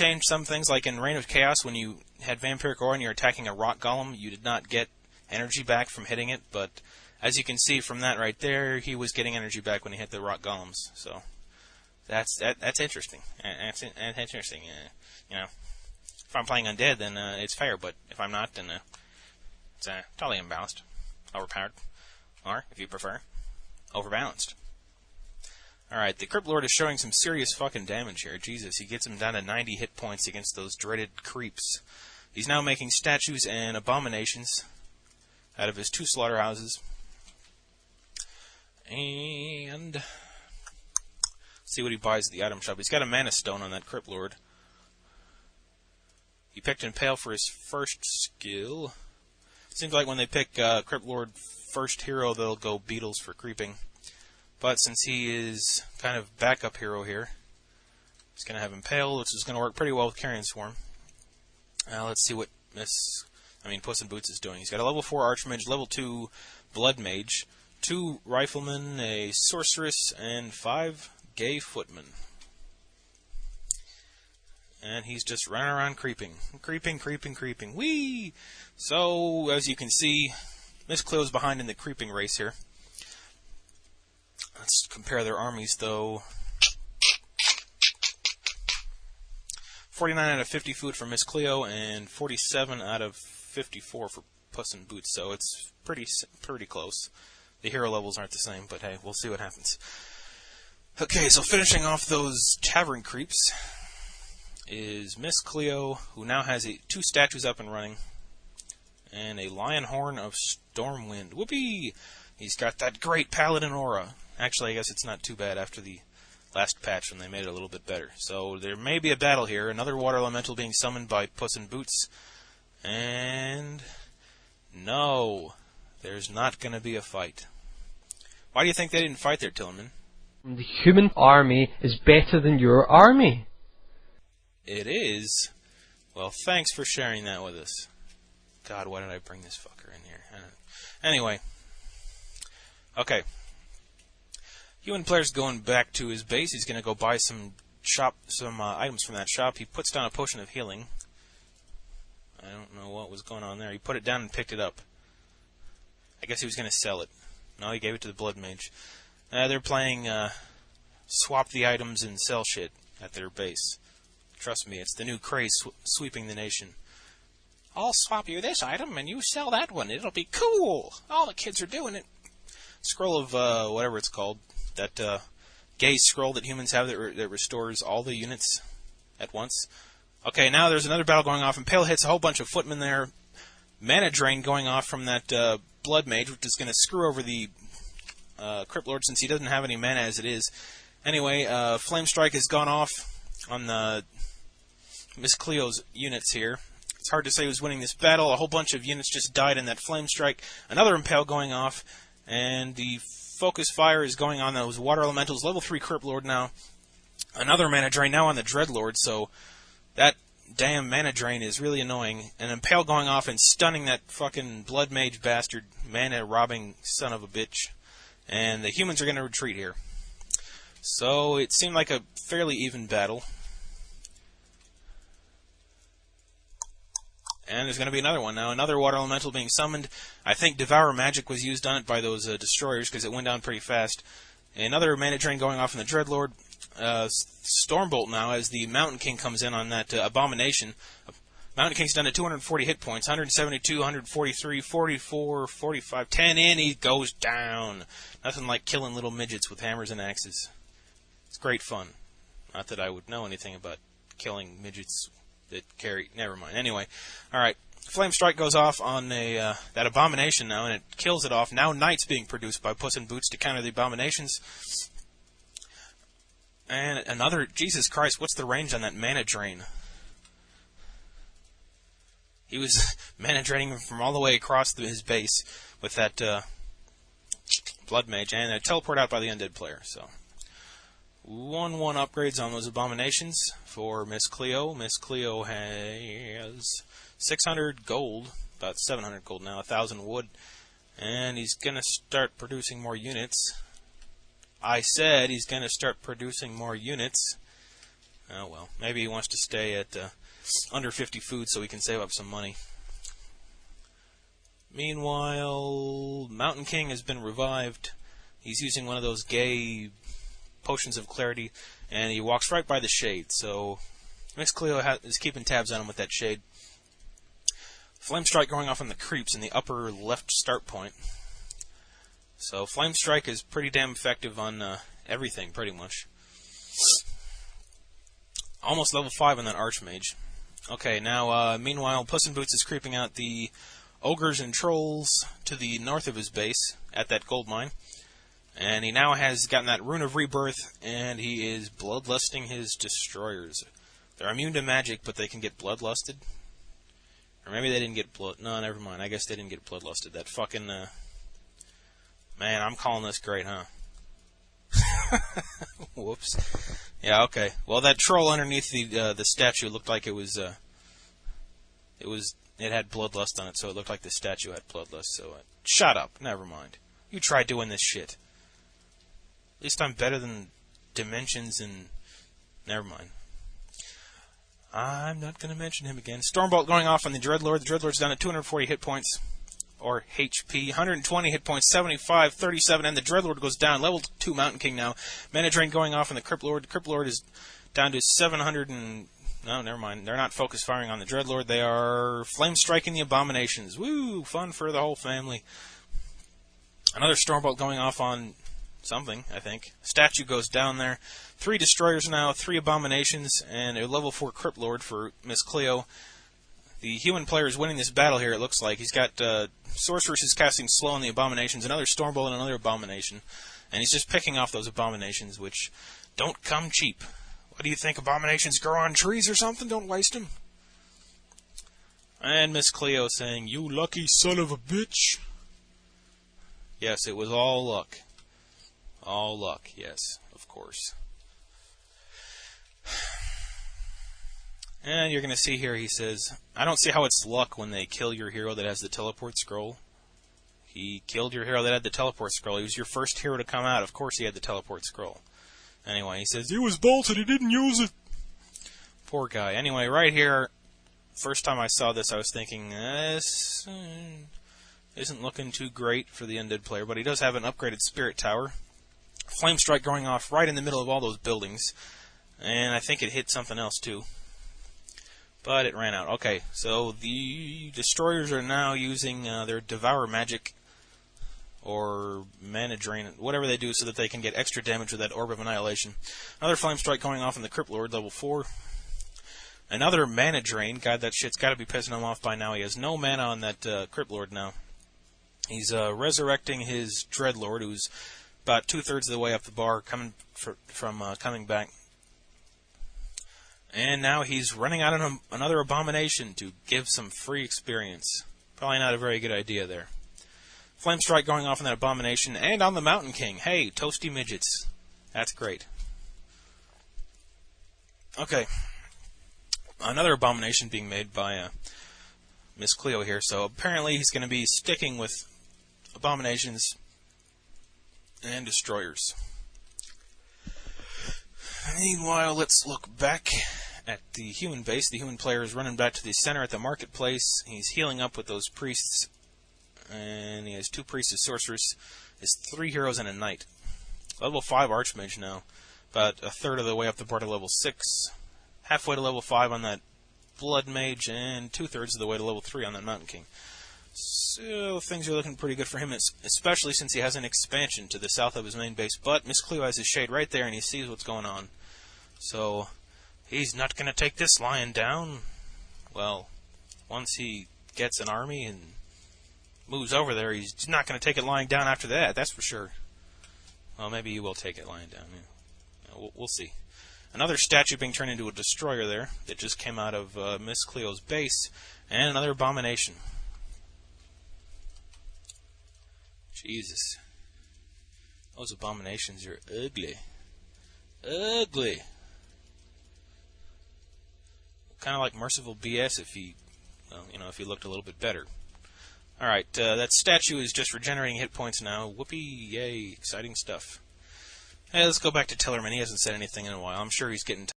change some things, like in Reign of Chaos, when you had Vampiric Aura and you're attacking a rock golem, you did not get energy back from hitting it, but as you can see from that right there, he was getting energy back when he hit the rock golems. So that's interesting. That's interesting. You know, if I'm playing undead, then it's fair, but if I'm not, then it's totally imbalanced, overpowered, or if you prefer, overbalanced. Alright, the Crypt Lord is showing some serious fucking damage here. Jesus, he gets him down to 90 hit points against those dreaded creeps. He's now making statues and abominations out of his 2 slaughterhouses. And let's see what he buys at the item shop. He's got a mana stone on that Crypt Lord. He picked Impale for his first skill. Seems like when they pick Crypt Lord first hero, they'll go Beetles for creeping. But since he is kind of backup hero here, he's going to have Impale, which is going to work pretty well with Carrion Swarm. Let's see what Puss in Boots is doing. He's got a level 4 Archmage, level 2 Blood Mage, 2 Riflemen, a Sorceress, and 5 Gay Footmen. And he's just running around creeping. Creeping. Whee! So, as you can see, misscleo's behind in the creeping race here. Let's compare their armies, though. 49 out of 50 food for misscleo, and 47 out of 54 for Puss in Boots, so it's pretty close. The hero levels aren't the same, but hey, we'll see what happens. Okay, so finishing off those tavern creeps is misscleo, who now has 2 statues up and running, and a Lion Horn of Stormwind. Whoopee! He's got that great Paladin aura. Actually, I guess it's not too bad after the last patch when they made it a little bit better. So there may be a battle here. Another Water Elemental being summoned by Puss in Boots. And no, there's not going to be a fight. Why do you think they didn't fight there, Tillerman? The human army is better than your army. It is? Well, thanks for sharing that with us. God, why did I bring this fucker in here? Anyway. Okay. Human player's going back to his base. He's going to go buy some items from that shop. He puts down a potion of healing. I don't know what was going on there. He put it down and picked it up. I guess he was going to sell it. No, he gave it to the Blood Mage. They're playing swap the items and sell shit at their base. Trust me, it's the new craze sweeping the nation. I'll swap you this item and you sell that one. It'll be cool. All the kids are doing it. Scroll of whatever it's called. That gaze scroll that humans have that restores all the units at once. Okay, now there's another battle going off. Impale hits a whole bunch of footmen there. Mana drain going off from that Blood Mage, which is going to screw over the Crypt Lord since he doesn't have any mana as it is. Anyway, Flame Strike has gone off on the misscleo's units here. It's hard to say who's winning this battle. A whole bunch of units just died in that Flame Strike. Another Impale going off, and the Focus Fire is going on those Water Elementals. Level 3 Crypt Lord now. Another Mana Drain now on the Dreadlord, so that damn Mana Drain is really annoying. An Impale going off and stunning that fucking Blood Mage bastard, mana-robbing son of a bitch. And the humans are going to retreat here. So it seemed like a fairly even battle. And there's going to be another one now. Another Water Elemental being summoned. I think Devour Magic was used on it by those destroyers because it went down pretty fast. Another Mana Drain going off in the Dreadlord. Stormbolt now as the Mountain King comes in on that Abomination. Mountain King's done to 240 hit points. 172, 143, 44, 45, 10 in. He goes down. Nothing like killing little midgets with hammers and axes. It's great fun. Not that I would know anything about killing midgets that carry... Never mind. Anyway, alright. Flame Strike goes off on that Abomination now, and it kills it off. Now Knights being produced by Puss in Boots to counter the Abominations. And another... Jesus Christ, what's the range on that Mana Drain? He was Mana Draining from all the way across his base with that Blood Mage, and a teleport out by the Undead player, so... 1-1 upgrades on those Abominations for misscleo. Misscleo has 600 gold, about 700 gold now, 1,000 wood, and he's going to start producing more units. I said he's going to start producing more units. Oh well, maybe he wants to stay at under 50 food so he can save up some money. Meanwhile, Mountain King has been revived. He's using one of those gay potions of clarity, and he walks right by the shade, so misscleo is keeping tabs on him with that shade. Flame Strike going off on the creeps in the upper left start point. So Flame Strike is pretty damn effective on everything, pretty much. Almost level 5 on that Archmage. Okay, now, meanwhile, Puss in Boots is creeping out the ogres and trolls to the north of his base at that gold mine. And he now has gotten that Rune of Rebirth, and he is bloodlusting his destroyers. They're immune to magic, but they can get bloodlusted. Or maybe they didn't get blood... No, never mind. I guess they didn't get bloodlusted. That fucking... Man, I'm calling this great, huh? Whoops. Yeah, okay. Well, that troll underneath the statue looked like it had bloodlust on it, so it looked like the statue had bloodlust. So, shut up. Never mind. You try doing this shit. At least I'm better than Dimensions and... Never mind. I'm not going to mention him again. Stormbolt going off on the Dreadlord. The Dreadlord's down at 240 hit points. Or HP. 120 hit points. 75, 37. And the Dreadlord goes down. Level 2 Mountain King now. Mana Drain going off on the Crypt Lord. The Crypt Lord is down to 700 and... No, never mind. They're not focus firing on the Dreadlord. They are flame striking the Abominations. Woo! Fun for the whole family. Another Stormbolt going off on something, I think. Statue goes down there. 3 Destroyers now, 3 Abominations, and a level 4 Crypt Lord for misscleo. The human player is winning this battle here, it looks like. He's got Sorceress is casting slow on the Abominations, another Stormbolt and another Abomination. And he's just picking off those Abominations, which don't come cheap. What do you think, Abominations grow on trees or something? Don't waste them. And misscleo saying, "You lucky son of a bitch." Yes, it was all luck. All luck, yes, of course. And you're going to see here, he says, "I don't see how it's luck when they kill your hero that has the teleport scroll." He killed your hero that had the teleport scroll. He was your first hero to come out. Of course he had the teleport scroll. Anyway, he says, "He was bolted, he didn't use it." Poor guy. Anyway, right here, first time I saw this, I was thinking, this isn't looking too great for the undead player, but he does have an upgraded Spirit Tower. Flame Strike going off right in the middle of all those buildings. And I think it hit something else, too. But it ran out. Okay, so the Destroyers are now using their Devour Magic or Mana Drain, whatever they do, so that they can get extra damage with that Orb of Annihilation. Another Flame Strike going off on the Crypt Lord, level 4. Another Mana Drain. God, that shit's got to be pissing him off by now. He has no mana on that Crypt Lord now. He's resurrecting his Dreadlord, who's about 2/3 of the way up the bar, coming coming back. And now he's running out of another Abomination to give some free experience. Probably not a very good idea there. Flame Strike going off on that Abomination and on the Mountain King. Hey, toasty midgets. That's great. Okay. Another Abomination being made by misscleo here. So apparently he's going to be sticking with Abominations and Destroyers. Meanwhile, let's look back at the human base. The human player is running back to the center at the marketplace. He's healing up with those priests. And he has 2 priests, a sorceress, his 3 heroes, and a knight. Level 5 Archmage now. About 1/3 of the way up the bar to level 6. Halfway to level 5 on that Blood Mage, and 2/3 of the way to level 3 on that Mountain King. So things are looking pretty good for him, especially since he has an expansion to the south of his main base. But misscleo has his shade right there, and he sees what's going on. So he's not going to take this lion down. Well, once he gets an army and moves over there, he's not going to take it lying down after that, that's for sure. Well, maybe he will take it lying down. Yeah. We'll see. Another statue being turned into a destroyer there that just came out of misscleo's base, and another Abomination. Jesus. Those Abominations are ugly. Ugly. Kind of like Merciful BS if he, well, if he looked a little bit better. Alright, that statue is just regenerating hit points now. Whoopee, yay, exciting stuff. Hey, let's go back to Tillerman. He hasn't said anything in a while. I'm sure he's getting